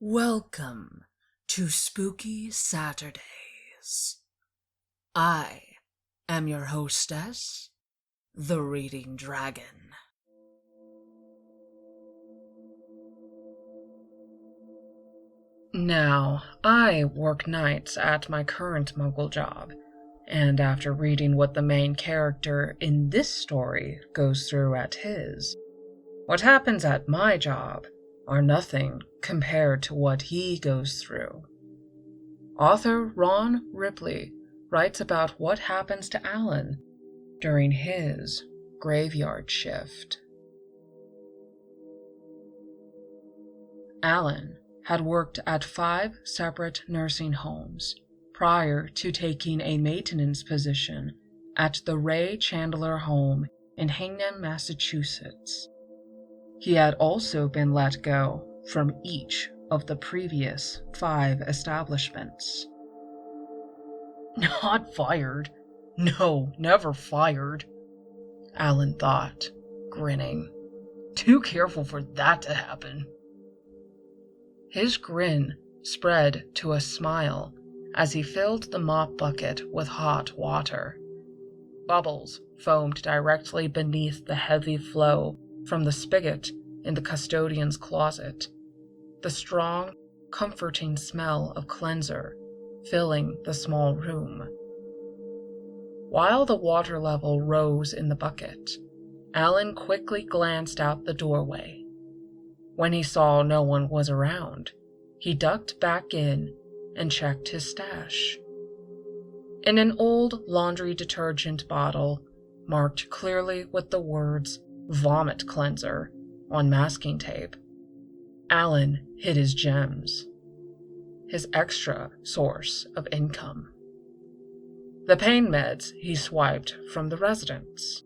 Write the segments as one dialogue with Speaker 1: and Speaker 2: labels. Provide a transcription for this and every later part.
Speaker 1: Welcome to Spooky Saturdays. I am your hostess, the Reading Dragon. Now, I work nights at my current Muggle job, and after reading what the main character in this story goes through at his, what happens at my job are nothing compared to what he goes through. Author Ron Ripley writes about what happens to Alan during his graveyard shift. Alan had worked at 5 separate nursing homes prior to taking a maintenance position at the Ray Chandler home in Hingham, Massachusetts. He had also been let go from each of the previous 5 establishments. Not fired. No, never fired, Alan thought, grinning. Too careful for that to happen. His grin spread to a smile as he filled the mop bucket with hot water. Bubbles foamed directly beneath the heavy flow from the spigot in the custodian's closet, the strong, comforting smell of cleanser filling the small room. While the water level rose in the bucket, Alan quickly glanced out the doorway. When he saw no one was around, he ducked back in and checked his stash. In an old laundry detergent bottle, marked clearly with the words "Vomit Cleanser" on masking tape, Alan hid his gems, his extra source of income. The pain meds he swiped from the residents,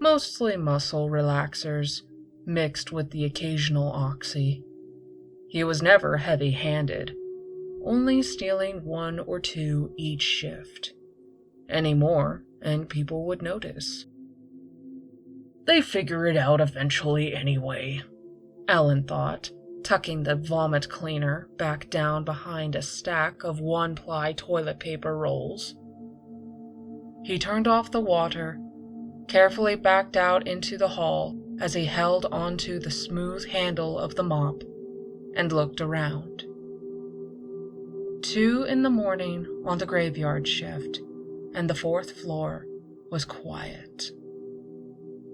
Speaker 1: mostly muscle relaxers, mixed with the occasional oxy. He was never heavy-handed, only stealing 1 or 2 each shift. Any more, and people would notice. They figure it out eventually anyway, Alan thought, tucking the vomit cleaner back down behind a stack of 1-ply toilet paper rolls. He turned off the water, carefully backed out into the hall as he held onto the smooth handle of the mop and looked around. 2 in the morning on the graveyard shift, and the 4th floor was quiet.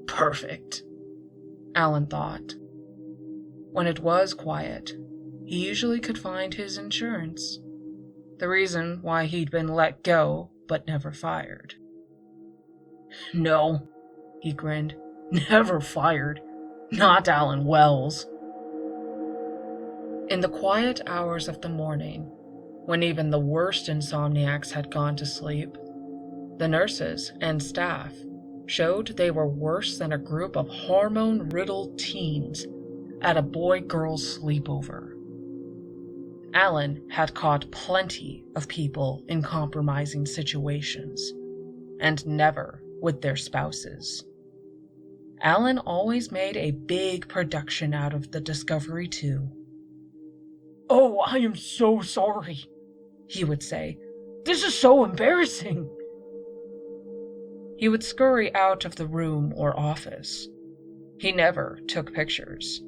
Speaker 1: Perfect, Alan thought. When it was quiet, he usually could find his insurance, the reason why he'd been let go but never fired. No, he grinned, never fired. Not Alan Wells. In the quiet hours of the morning, when even the worst insomniacs had gone to sleep, the nurses and staff showed they were worse than a group of hormone-riddled teens at a boy-girl sleepover. Alan had caught plenty of people in compromising situations, and never with their spouses. Alan always made a big production out of the discovery, too. "Oh, I am so sorry," he would say. "This is so embarrassing." He would scurry out of the room or office. He never took pictures.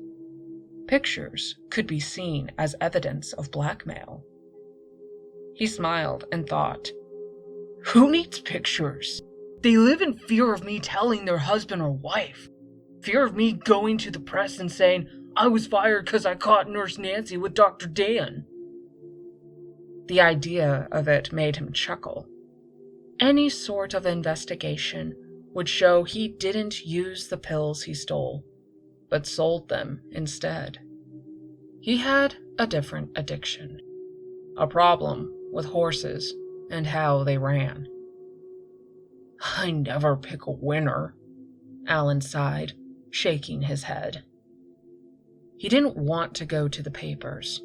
Speaker 1: Pictures could be seen as evidence of blackmail. He smiled and thought, "Who needs pictures? They live in fear of me telling their husband or wife. Fear of me going to the press and saying, 'I was fired because I caught Nurse Nancy with Dr. Dan.'" The idea of it made him chuckle. Any sort of investigation would show he didn't use the pills he stole, but sold them instead. He had a different addiction, a problem with horses and how they ran. "I never pick a winner," Alan sighed, shaking his head. He didn't want to go to the papers.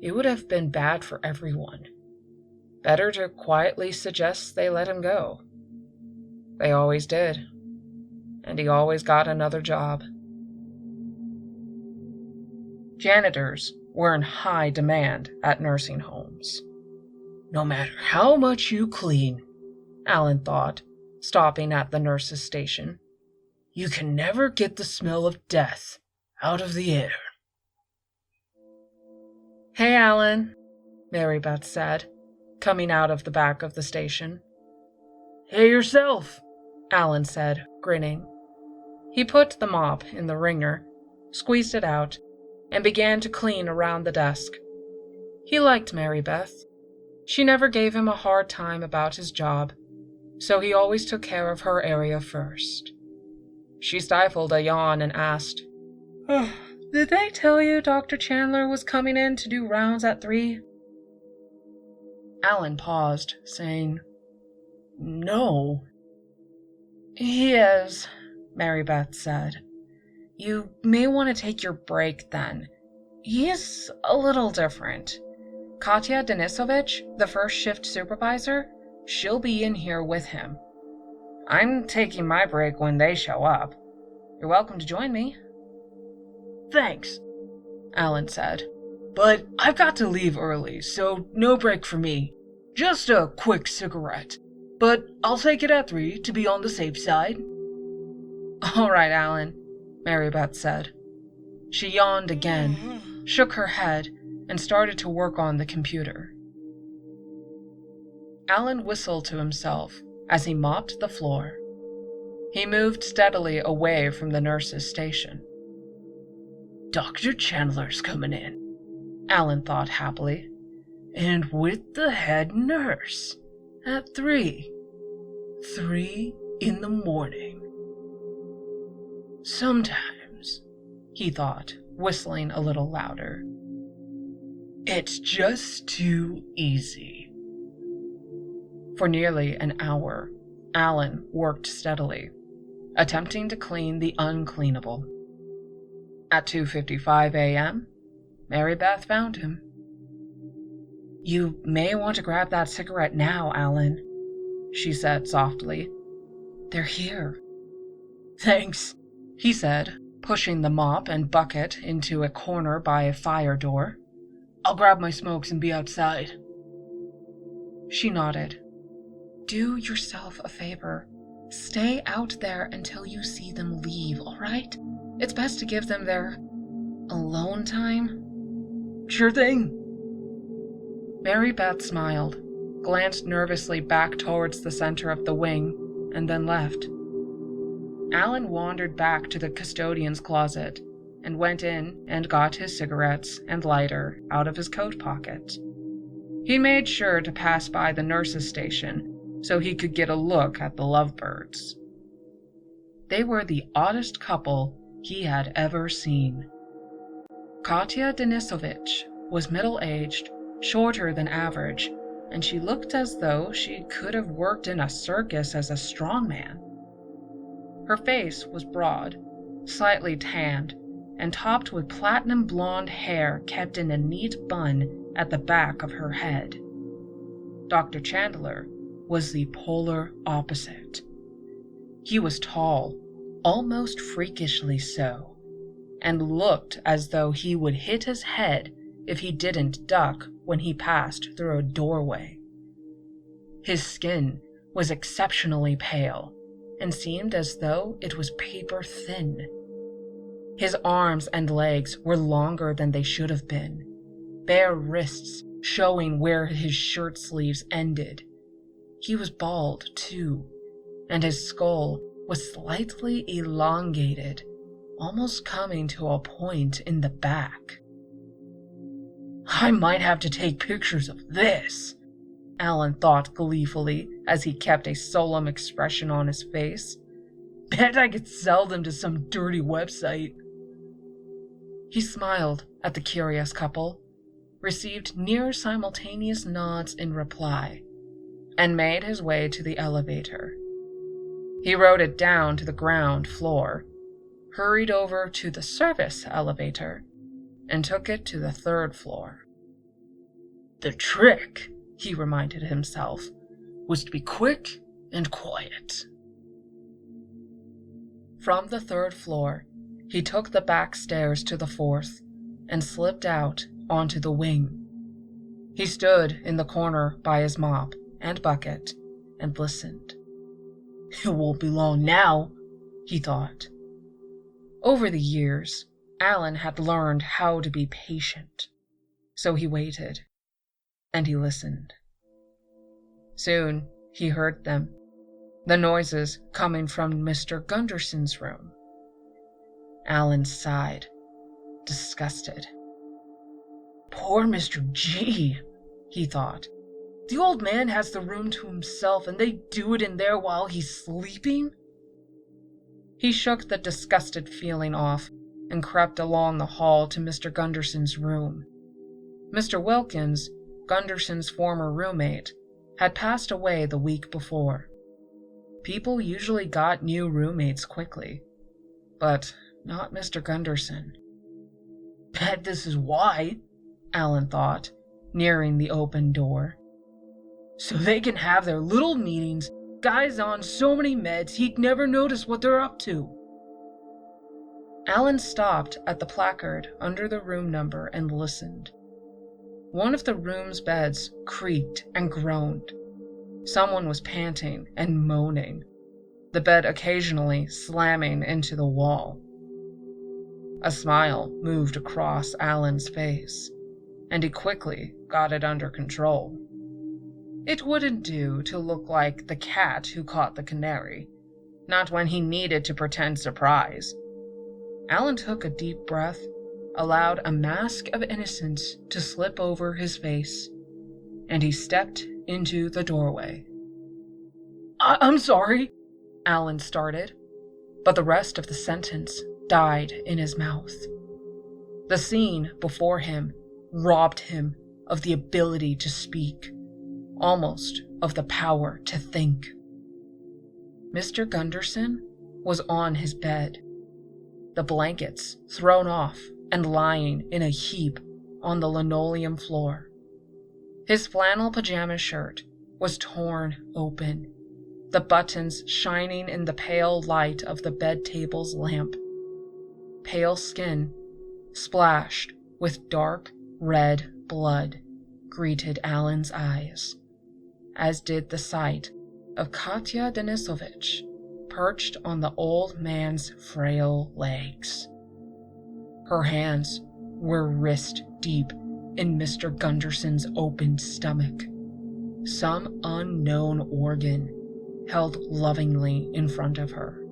Speaker 1: It would have been bad for everyone. Better to quietly suggest they let him go. They always did, and he always got another job. Janitors were in high demand at nursing homes. No matter how much you clean, Alan thought, stopping at the nurse's station, you can never get the smell of death out of the air. Hey, Alan, Mary Beth said, coming out of the back of the station. Hey yourself, Alan said, grinning. He put the mop in the wringer, squeezed it out, and began to clean around the desk. He liked Mary Beth. She never gave him a hard time about his job, so he always took care of her area first. She stifled a yawn and asked, Did they tell you Dr. Chandler was coming in to do rounds at 3? Alan paused, saying, No. He is, Mary Beth said. You may want to take your break then. He's a little different. Katya Denisovich, the first shift supervisor, she'll be in here with him. I'm taking my break when they show up. You're welcome to join me. Thanks, Alan said. But I've got to leave early, so no break for me. Just a quick cigarette. But I'll take it at 3 to be on the safe side. All right, Alan, Mary Beth said. She yawned again, shook her head, and started to work on the computer. Alan whistled to himself as he mopped the floor. He moved steadily away from the nurse's station. Dr. Chandler's coming in, Alan thought happily. And with the head nurse at 3. 3 in the morning. Sometimes, he thought, whistling a little louder, it's just too easy. For nearly an hour, Alan worked steadily, attempting to clean the uncleanable. At 2:55 a.m., Mary Beth found him. You may want to grab that cigarette now, Alan, she said softly. They're here. Thanks, he said, pushing the mop and bucket into a corner by a fire door. I'll grab my smokes and be outside. She nodded. Do yourself a favor. Stay out there until you see them leave, all right? It's best to give them their alone time. Sure thing. Mary Beth smiled, glanced nervously back towards the center of the wing, and then left. Alan wandered back to the custodian's closet and went in and got his cigarettes and lighter out of his coat pocket. He made sure to pass by the nurse's station so he could get a look at the lovebirds. They were the oddest couple he had ever seen. Katya Denisovich was middle-aged, shorter than average, and she looked as though she could have worked in a circus as a strongman. Her face was broad, slightly tanned, and topped with platinum blonde hair kept in a neat bun at the back of her head. Dr. Chandler was the polar opposite. He was tall, almost freakishly so, and looked as though he would hit his head if he didn't duck when he passed through a doorway. His skin was exceptionally pale and seemed as though it was paper thin. His arms and legs were longer than they should have been, bare wrists showing where his shirt sleeves ended. He was bald, too, and his skull was slightly elongated, almost coming to a point in the back. I might have to take pictures of this, Alan thought gleefully as he kept a solemn expression on his face. Bet I could sell them to some dirty website. He smiled at the curious couple, received near simultaneous nods in reply, and made his way to the elevator. He rode it down to the ground floor, hurried over to the service elevator, and took it to the 3rd floor. The trick, he reminded himself, was to be quick and quiet. From the 3rd floor, he took the back stairs to the 4th, and slipped out onto the wing. He stood in the corner by his mop and bucket and listened. It won't be long now, he thought. Over the years, Alan had learned how to be patient, so he waited, and he listened. Soon he heard them, the noises coming from Mr. Gunderson's room. Alan sighed, disgusted. Poor Mr. G, he thought. The old man has the room to himself, and they do it in there while he's sleeping? He shook the disgusted feeling off and crept along the hall to Mr. Gunderson's room. Mr. Wilkins, Gunderson's former roommate, had passed away the week before. People usually got new roommates quickly, but not Mr. Gunderson. Bet this is why, Alan thought, nearing the open door. So they can have their little meetings, guys on so many meds he'd never notice what they're up to. Alan stopped at the placard under the room number and listened. One of the room's beds creaked and groaned. Someone was panting and moaning, the bed occasionally slamming into the wall. A smile moved across Alan's face, and he quickly got it under control. It wouldn't do to look like the cat who caught the canary, not when he needed to pretend surprise. Alan took a deep breath, allowed a mask of innocence to slip over his face, and he stepped into the doorway. I'm sorry, Alan started, but the rest of the sentence died in his mouth. The scene before him robbed him of the ability to speak, almost of the power to think. Mr. Gunderson was on his bed, the blankets thrown off and lying in a heap on the linoleum floor. His flannel pajama shirt was torn open, the buttons shining in the pale light of the bed table's lamp. Pale skin, splashed with dark red blood, greeted Alan's eyes, as did the sight of Katya Denisovich perched on the old man's frail legs. Her hands were wrist deep in Mr. Gunderson's open stomach, some unknown organ held lovingly in front of her.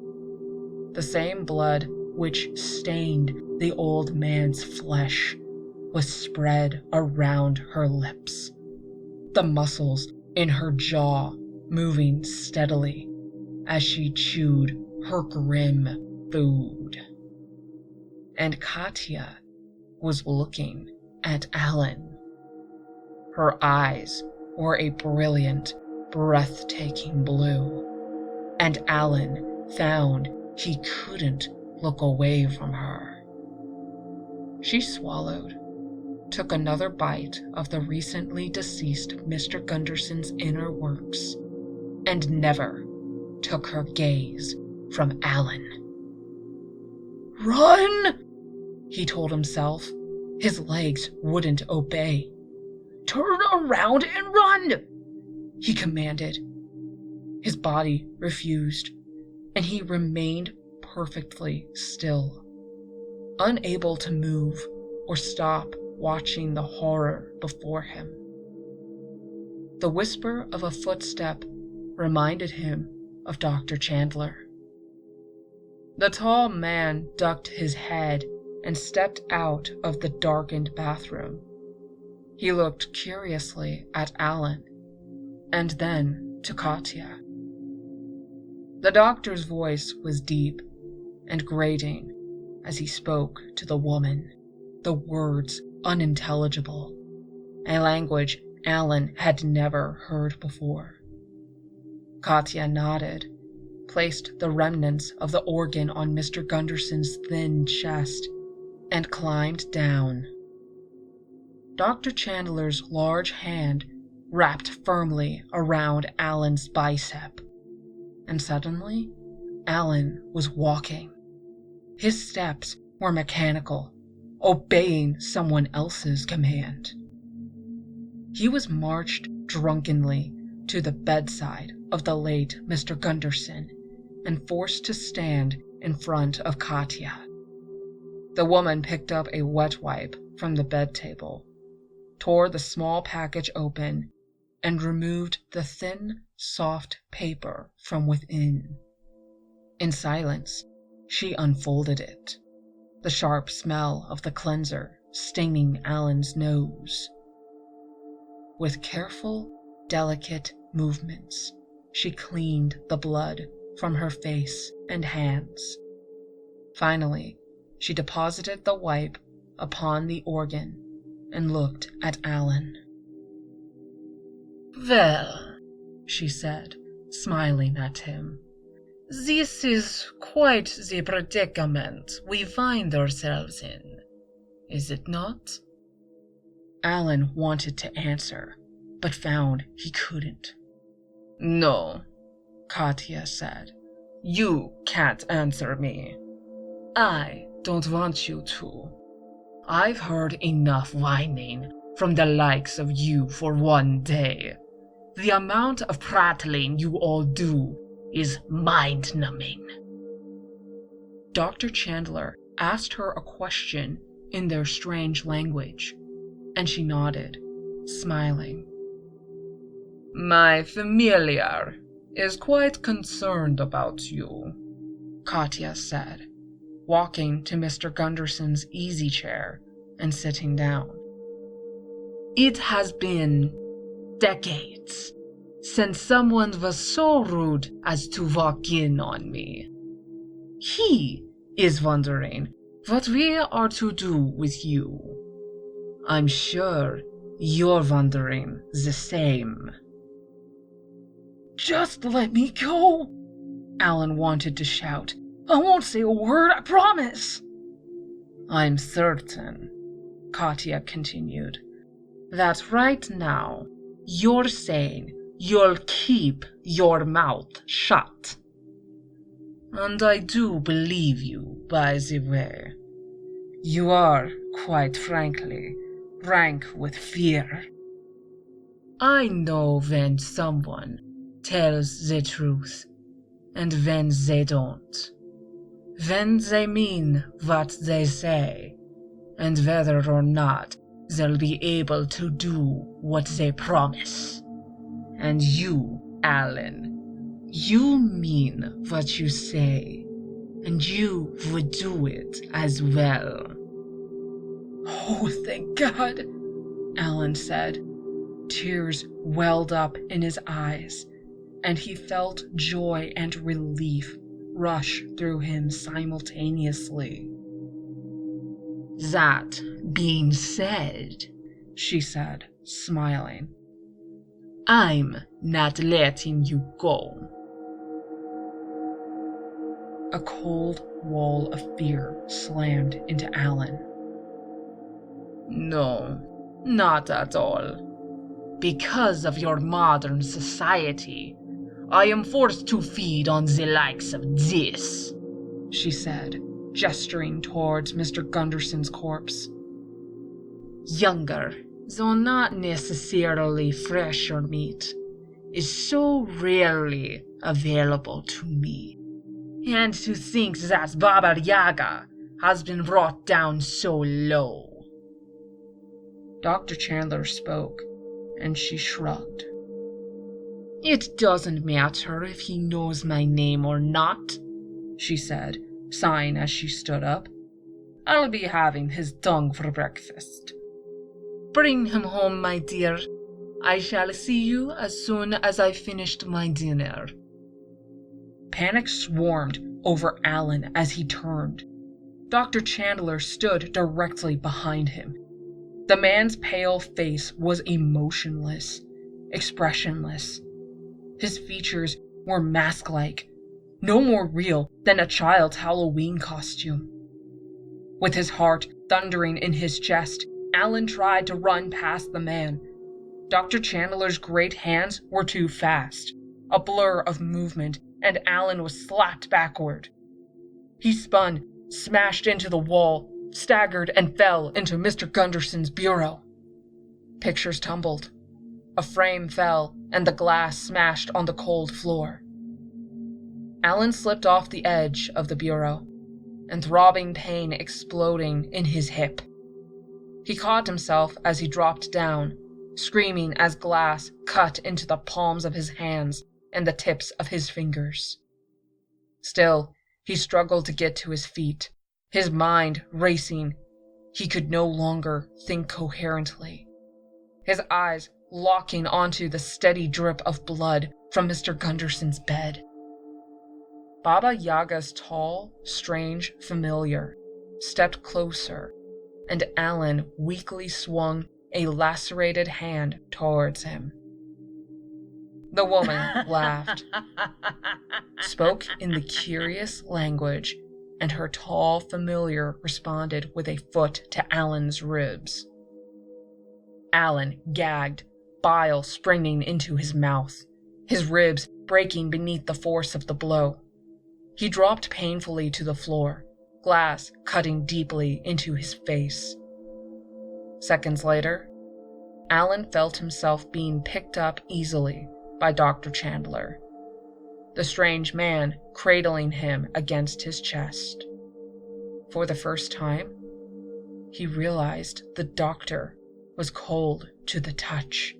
Speaker 1: The same blood which stained the old man's flesh was spread around her lips, the muscles in her jaw moving steadily as she chewed her grim food. And Katya was looking at Alan. Her eyes were a brilliant, breathtaking blue, and Alan found he couldn't look away from her. She swallowed, took another bite of the recently deceased Mr. Gunderson's inner works, and never took her gaze from Alan. Run! He told himself. His legs wouldn't obey. Turn around and run! He commanded. His body refused, and he remained perfectly still, unable to move or stop watching the horror before him. The whisper of a footstep reminded him of Dr. Chandler. The tall man ducked his head and stepped out of the darkened bathroom. He looked curiously at Alan, and then to Katya. The doctor's voice was deep and grating as he spoke to the woman, the words unintelligible, a language Alan had never heard before. Katya nodded, placed the remnants of the organ on Mr. Gunderson's thin chest, and climbed down. Dr. Chandler's large hand wrapped firmly around Alan's bicep, and suddenly, Alan was walking. His steps were mechanical, obeying someone else's command. He was marched drunkenly to the bedside of the late Mr. Gunderson and forced to stand in front of Katya. The woman picked up a wet wipe from the bed table, tore the small package open, and removed the thin, soft paper from within. In silence, she unfolded it, the sharp smell of the cleanser stinging Alan's nose. With careful, delicate movements, she cleaned the blood from her face and hands. Finally, she deposited the wipe upon the organ and looked at Alan. "Well," she said, smiling at him, "this is quite the predicament we find ourselves in, is it not?" Alan wanted to answer, but found he couldn't. "No," Katya said. "You can't answer me. I don't want you to. I've heard enough whining from the likes of you for one day. The amount of prattling you all do is mind-numbing." Dr. Chandler asked her a question in their strange language, and she nodded, smiling. "My familiar is quite concerned about you," Katya said, walking to Mr. Gunderson's easy chair and sitting down. "It has been decades since someone was so rude as to walk in on me. He is wondering what we are to do with you. I'm sure you're wondering the same." "Just let me go," Alan wanted to shout. "I won't say a word, I promise." "I'm certain," Katya continued, "that right now you're saying you'll keep your mouth shut. And I do believe you, by the way. You are, quite frankly, rank with fear. I know when someone tells the truth and when they don't. When they mean what they say, and whether or not they'll be able to do what they promise. And you, Alan, you mean what you say, and you would do it as well." "Oh, thank God," Alan said. Tears welled up in his eyes, and he felt joy and relief rush through him simultaneously. "That being said," she said, smiling, "I'm not letting you go." A cold wall of fear slammed into Alan. "No, not at all. Because of your modern society, I am forced to feed on the likes of this," she said, gesturing towards Mr. Gunderson's corpse. "Younger, though not necessarily fresher meat, is so rarely available to me. And to think that Baba Yaga has been brought down so low." Dr. Chandler spoke, and she shrugged. "It doesn't matter if he knows my name or not," she said, sighing as she stood up. "I'll be having his tongue for breakfast. Bring him home, my dear. I shall see you as soon as I've finished my dinner." Panic swarmed over Alan as he turned. Dr. Chandler stood directly behind him. The man's pale face was emotionless, expressionless. His features were mask-like, no more real than a child's Halloween costume. With his heart thundering in his chest, Alan tried to run past the man. Dr. Chandler's great hands were too fast. A blur of movement, and Alan was slapped backward. He spun, smashed into the wall, staggered and fell into Mr. Gunderson's bureau. Pictures tumbled. A frame fell, and the glass smashed on the cold floor. Alan slipped off the edge of the bureau, and throbbing pain exploding in his hip. He caught himself as he dropped down, screaming as glass cut into the palms of his hands and the tips of his fingers. Still, he struggled to get to his feet, his mind racing. He could no longer think coherently. His eyes locking onto the steady drip of blood from Mr. Gunderson's bed. Baba Yaga's tall, strange familiar stepped closer, and Alan weakly swung a lacerated hand towards him. The woman laughed, spoke in the curious language, and her tall familiar responded with a foot to Alan's ribs. Alan gagged, bile springing into his mouth, his ribs breaking beneath the force of the blow. He dropped painfully to the floor, glass cutting deeply into his face. Seconds later, Alan felt himself being picked up easily by Dr. Chandler, the strange man cradling him against his chest. For the first time, he realized the doctor was cold to the touch,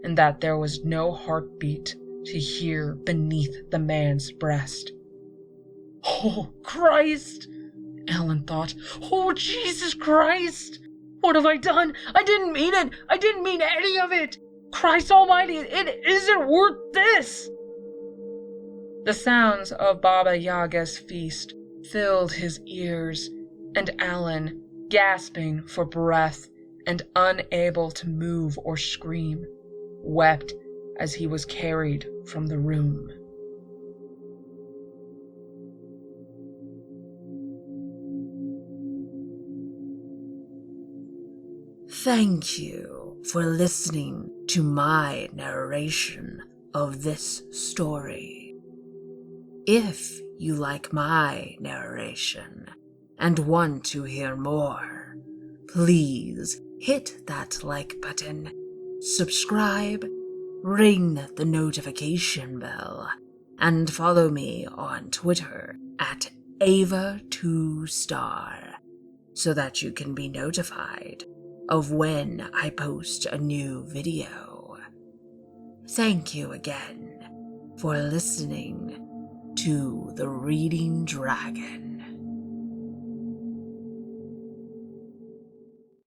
Speaker 1: and that there was no heartbeat to hear beneath the man's breast. "Oh, Christ!" Alan thought. "Oh, Jesus Christ! What have I done? I didn't mean it! I didn't mean any of it! Christ almighty, it isn't worth this!" The sounds of Baba Yaga's feast filled his ears, and Alan, gasping for breath and unable to move or scream, wept as he was carried from the room.
Speaker 2: Thank you for listening to my narration of this story. If you like my narration and want to hear more, please hit that like button, subscribe, ring the notification bell, and follow me on Twitter at Ava2star so that you can be notified of when I post a new video. Thank you again for listening to The Reading Dragon.